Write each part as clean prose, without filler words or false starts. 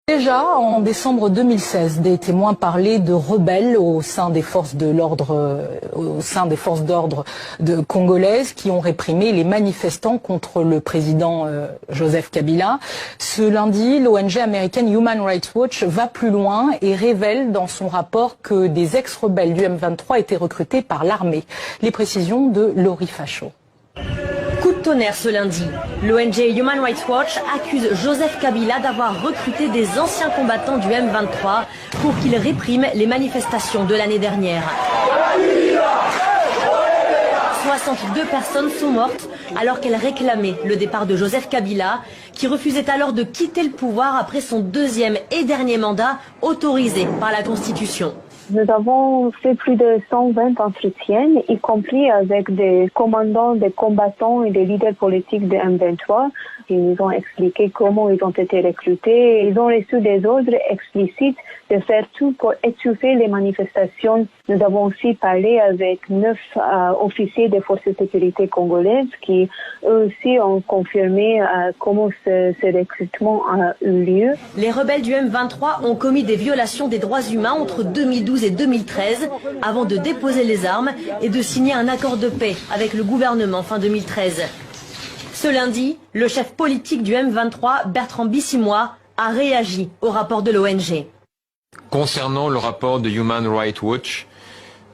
Déjà, en décembre 2016, des témoins parlaient de rebelles au sein des forces d'ordre congolaises qui ont réprimé les manifestants contre le président Joseph Kabila. Ce lundi, l'ONG américaine Human Rights Watch va plus loin et révèle dans son rapport que des ex-rebelles du M23 étaient recrutés par l'armée. Les précisions de Laurie Fachot. Coup de tonnerre ce lundi. L'ONG Human Rights Watch accuse Joseph Kabila d'avoir recruté des anciens combattants du M23 pour qu'ils répriment les manifestations de l'année dernière. 62 personnes sont mortes alors qu'elles réclamaient le départ de Joseph Kabila, qui refusait alors de quitter le pouvoir après son deuxième et dernier mandat autorisé par la Constitution. Nous avons fait plus de 120 entretiens, y compris avec des commandants, des combattants et des leaders politiques de M23. Ils nous ont expliqué comment ils ont été recrutés. Ils ont reçu des ordres explicites de faire tout pour étouffer les manifestations. Nous avons aussi parlé avec 9 officiers des forces de sécurité congolaises qui eux aussi ont confirmé comment ce recrutement a eu lieu. Les rebelles du M23 ont commis des violations des droits humains entre 2012 et 2013 avant de déposer les armes et de signer un accord de paix avec le gouvernement fin 2013. Ce lundi, le chef politique du M23, Bertrand Bissimois, a réagi au rapport de l'ONG. Concernant le rapport de Human Rights Watch,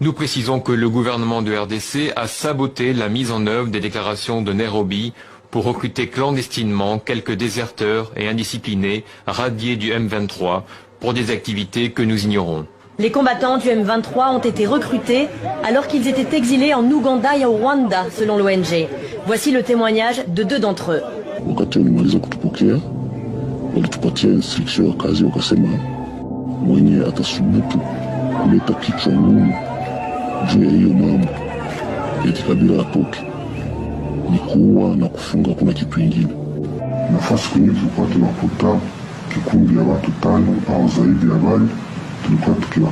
nous précisons que le gouvernement de RDC a saboté la mise en œuvre des déclarations de Nairobi pour recruter clandestinement quelques déserteurs et indisciplinés radiés du M23 pour des activités que nous ignorons. Les combattants du M23 ont été recrutés alors qu'ils étaient exilés en Ouganda et au Rwanda, selon l'ONG. Voici le témoignage de 2 d'entre eux. Mwenye atasubutu kuleta kichwa ngumu juu ya hiyo mambo eti Kabila atoke, ni kuua na kufunga, kuna kitu ingine. Nafasi kwenye tulikuwa tunakuta kikundi ya watu 5 au zaidi ya bali tulikuwa tukiwa